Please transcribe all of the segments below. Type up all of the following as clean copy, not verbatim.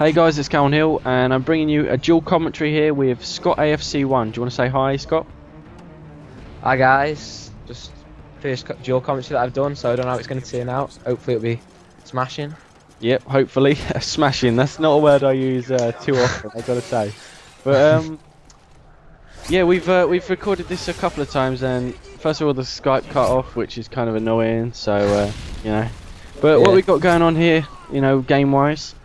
Hey guys, it's Calvin Hill, and I'm bringing you a dual commentary here with Scottafc1. Do you want to say hi, Scott? Hi guys, just first dual commentary that I've done, so I don't know how it's going to turn out. Hopefully it'll be smashing. Yep, hopefully. Smashing, that's not a word I use too often, I've got to say. But yeah, we've recorded this a couple of times, and first of all the Skype cut off, which is kind of annoying, so you know. But Yeah. what we got going on here, you know, game-wise?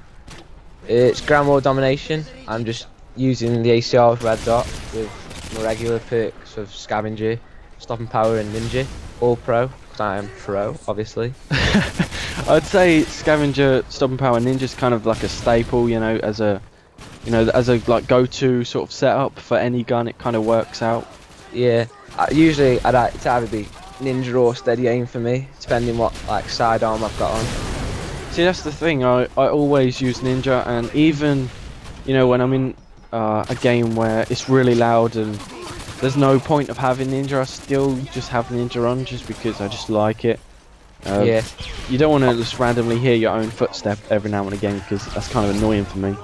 It's ground war domination. I'm just using the ACR with red dot with my regular perks of scavenger, stopping power and ninja. All pro, because I am pro, obviously. I'd say scavenger, stopping power, ninja's kind of like a staple, you know, as a like go-to sort of setup for any gun. It kind of works out. Yeah, usually I'd like to either be ninja or steady aim for me, depending what like sidearm I've got on. See, that's the thing. I always use ninja, and even, you know, when I'm in a game where it's really loud and there's no point of having ninja, I still just have ninja on just because I just like it. Yeah. You don't want to just randomly hear your own footstep every now and again, because that's kind of annoying for me.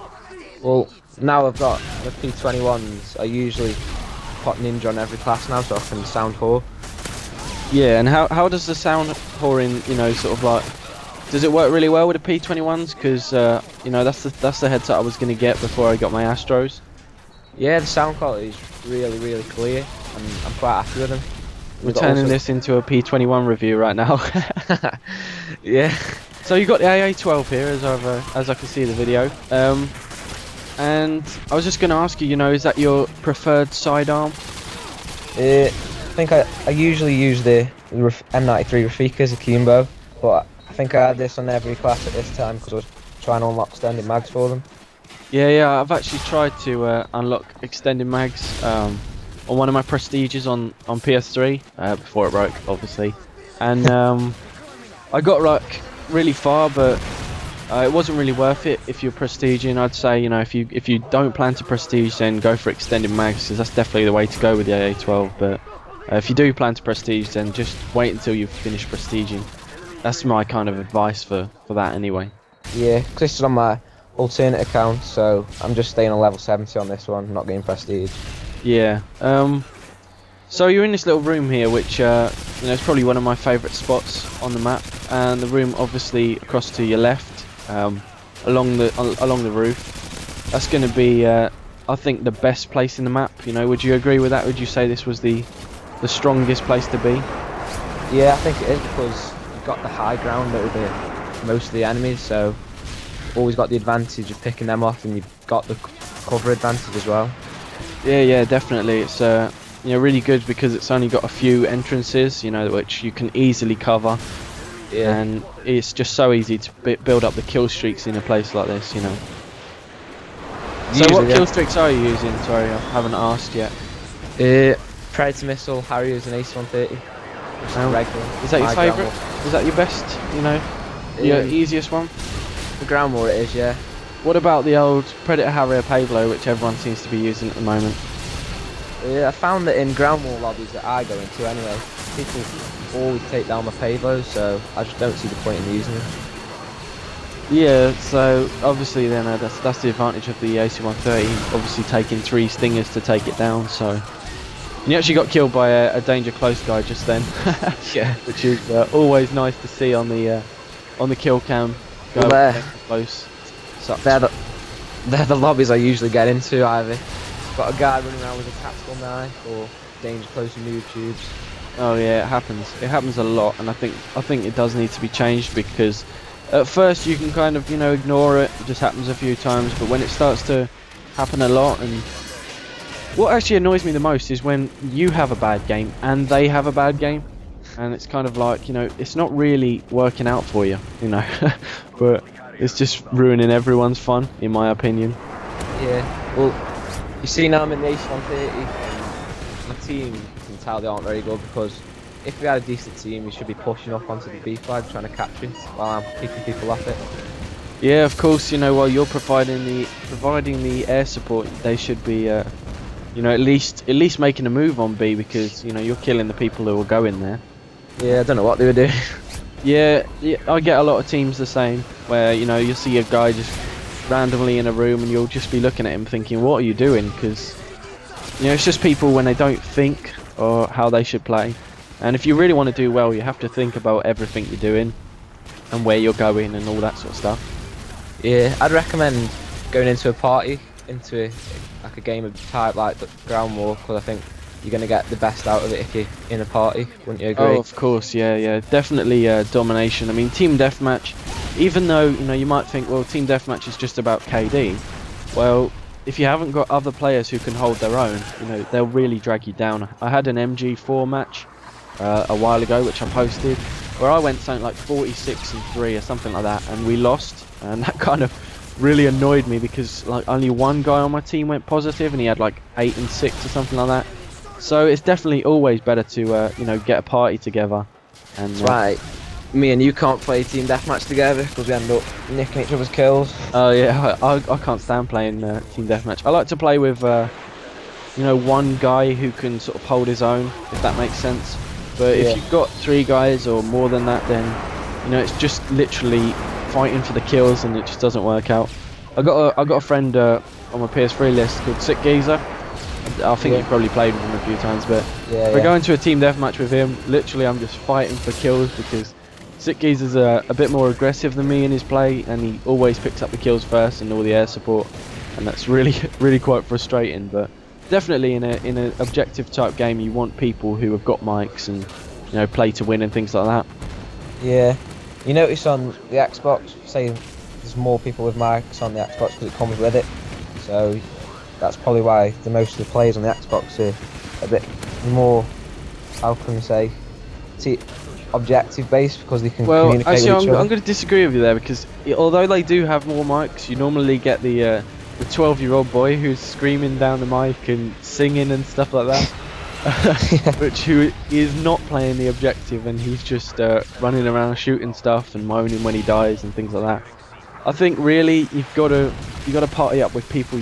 Well, now I've got the P21s, I usually put ninja on every class now, so I can sound whore. Yeah, and how does the sound whoring, you know, sort of like, does it work really well with the P21s? Because you know, that's the headset I was gonna get before I got my Astros. Yeah, the sound quality is really clear, and I'm quite happy with them. We're turning this into a P21 review right now. Yeah. So you got the AA12 here, as I can see the video. And I was just gonna ask you, you know, is that your preferred sidearm? I think I usually use the M93 Rafika as a Kimbo, but I think I had this on every class at this time because I was trying to unlock extended mags for them. Yeah, I've actually tried to unlock extended mags on one of my prestiges on PS3 before it broke, obviously, and I got like really far, but it wasn't really worth it if you're prestiging. I'd say, you know, if you don't plan to prestige, then go for extended mags, because that's definitely the way to go with the AA12. But if you do plan to prestige, then just wait until you've finished prestiging. That's my kind of advice for that anyway. Yeah, because this is on my alternate account, so I'm just staying on level 70 on this one, not getting prestige. Yeah. So you're in this little room here, which you know, is probably one of my favourite spots on the map, and the room obviously across to your left, along the roof. That's going to be, I think, the best place in the map. You know, would you agree with that? Would you say this was the strongest place to be? Yeah, I think it is, because you've got the high ground over most of the enemies, so always got the advantage of picking them off, and you've got the cover advantage as well. Yeah, definitely. It's you know, really good because it's only got a few entrances, you know, which you can easily cover. Yeah. And it's just so easy to build up the kill streaks in a place like this, you know. So what kill streaks are you using? Sorry, I haven't asked yet. Predator missile, Harriers, and Ace-130. Is that your favourite? Is that your best? You know, your easiest one? The ground war it is, yeah. What about the old Predator Harrier Pablo, which everyone seems to be using at the moment? I found that in ground war lobbies that I go into anyway, people always take down my Pablos, so I just don't see the point in using them. Yeah, so obviously then that's the advantage of the AC-130, obviously taking 3 stingers to take it down, so... And you actually got killed by a danger close guy just then. Yeah. Which is always nice to see on the kill cam. Well, close. Sucks. They're the lobbies I usually get into, either got a guy running around with a tactical knife or danger close and noob tubes. Oh yeah, it happens. It happens a lot, and I think it does need to be changed, because at first you can kind of, you know, ignore it. It just happens a few times, but when it starts to happen a lot, and what actually annoys me the most is when you have a bad game and they have a bad game, and it's kind of like, you know, it's not really working out for you, you know, but it's just ruining everyone's fun, in my opinion. Yeah, well, you see now I'm in the Ace-130, my team, you can tell they aren't very good, because if we had a decent team, we should be pushing up onto the B flag, trying to capture it, while I'm picking people off it. Yeah, of course, you know, while you're providing the air support, they should be, you know, at least making a move on B, because, you know, you're killing the people who will go in there. Yeah, I don't know what they were doing. Yeah, I get a lot of teams the same, where, you know, you see a guy just randomly in a room, and you'll just be looking at him thinking, what are you doing? Because it's just people when they don't think or how they should play. And if you really want to do well, you have to think about everything you're doing and where you're going and all that sort of stuff. Yeah, I'd recommend going into a party, into like a game of type like the ground war, because I think you're going to get the best out of it if you're in a party, wouldn't you agree? Oh, of course, yeah, definitely domination. I mean, team deathmatch, even though you might think, well, team deathmatch is just about KD. Well, if you haven't got other players who can hold their own, they'll really drag you down. I had an MG4 match a while ago, which I posted, where I went something like 46-3 or something like that, and we lost, and that kind of really annoyed me because like only one guy on my team went positive, and he had like 8-6 or something like that. So it's definitely always better to get a party together. And That's right. Me and you can't play team deathmatch together because we end up nicking each other's kills. Oh yeah, I can't stand playing team deathmatch. I like to play with one guy who can sort of hold his own, if that makes sense. But if you've got 3 guys or more than that, then it's just literally fighting for the kills, and it just doesn't work out. I got a friend on my PS3 list called Sick Geezer. I think you've probably played with him a few times, but if I go into a team deathmatch with him, literally I'm just fighting for kills, because Sick Geezer's a bit more aggressive than me in his play, and he always picks up the kills first and all the air support, and that's really quite frustrating. But definitely in an objective type game, you want people who have got mics and play to win and things like that. Yeah, you notice on the Xbox, say there's more people with mics on the Xbox because it comes with it, so that's probably why the most of the players on the Xbox are a bit more, how can I say, objective based, because they can communicate with each other. I'm going to disagree with you there, because although they do have more mics, you normally get the 12-year-old boy who's screaming down the mic and singing and stuff like that, who is not playing the objective, and he's just running around shooting stuff and moaning when he dies and things like that. I think really you've got to party up with people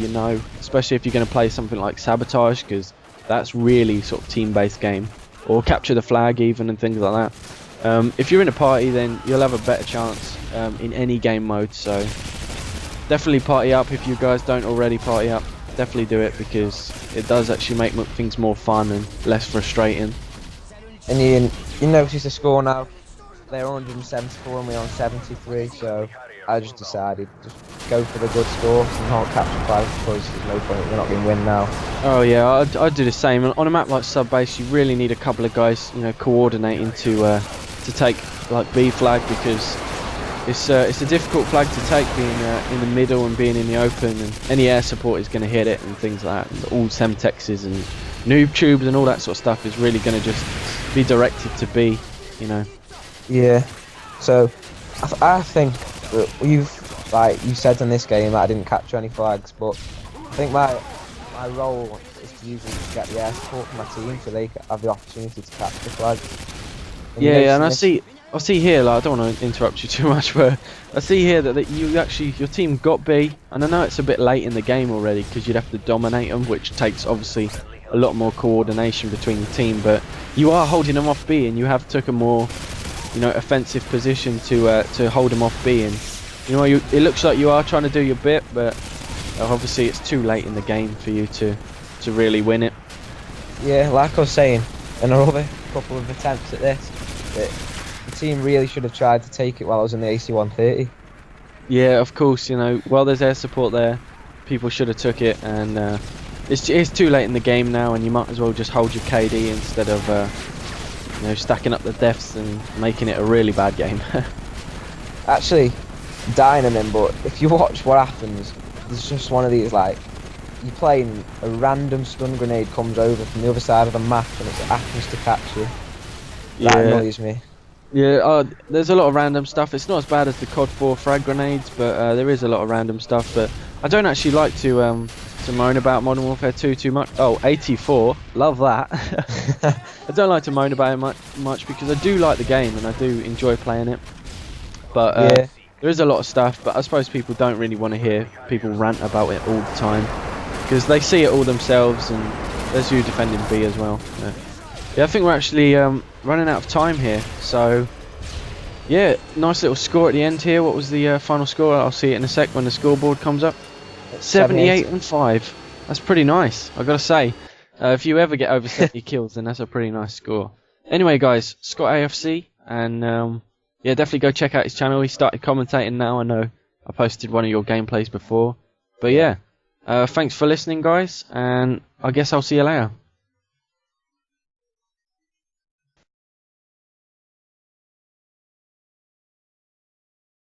especially if you're going to play something like Sabotage, because that's really sort of team-based game, or Capture the Flag even, and things like that. If you're in a party, then you'll have a better chance in any game mode. So definitely party up. If you guys don't already party up, definitely do it, because it does actually make things more fun and less frustrating. And you notice the score now, they're 174 and we're on 73, so I just decided just go for the good score and not capture flag, because there's no point, we're not going to win now. Oh yeah, I'd do the same. On a map like Sub Base, you really need a couple of guys coordinating to take like B flag, because it's a difficult flag to take, being in the middle and being in the open, and any air support is going to hit it and things like that. And all Semtexes and noob tubes and all that sort of stuff is really going to just be directed to B, Yeah, so I think that you said in this game that I didn't capture any flags, but I think my role is to usually just get the air support from my team so they have the opportunity to capture flags. And I see here, like, I don't want to interrupt you too much, but I see here that your team got B, and I know it's a bit late in the game already because you'd have to dominate them, which takes obviously a lot more coordination between the team, but you are holding them off B, and you have took a more offensive position to hold them off B, and it looks like you are trying to do your bit, but obviously it's too late in the game for you to really win it. Yeah, like I was saying, another couple of attempts at this, the team really should have tried to take it while I was in the AC-130. Yeah, of course, while there's air support there, people should have took it, and it's too late in the game now, and you might as well just hold your KD instead of stacking up the deaths and making it a really bad game. Actually, dying in them, but if you watch what happens, there's just one of these, like, you're playing, a random stun grenade comes over from the other side of the map and it happens to catch you. That annoys me. Yeah, there's a lot of random stuff. It's not as bad as the COD 4 frag grenades, but there is a lot of random stuff. But I don't actually like to moan about Modern Warfare 2 too much. Oh, 84, love that. I don't like to moan about it much because I do like the game and I do enjoy playing it. But there is a lot of stuff, but I suppose people don't really want to hear people rant about it all the time, because they see it all themselves, and there's you defending B as well. Yeah, I think we're actually running out of time here, so yeah, nice little score at the end here. What was the final score? I'll see it in a sec when the scoreboard comes up. 78 and 5. That's pretty nice, I gotta say. If you ever get over 70 kills, then that's a pretty nice score. Anyway, guys, Scott AFC, and yeah, definitely go check out his channel. He started commentating now. I know I posted one of your gameplays before, but yeah, thanks for listening, guys, and I guess I'll see you later.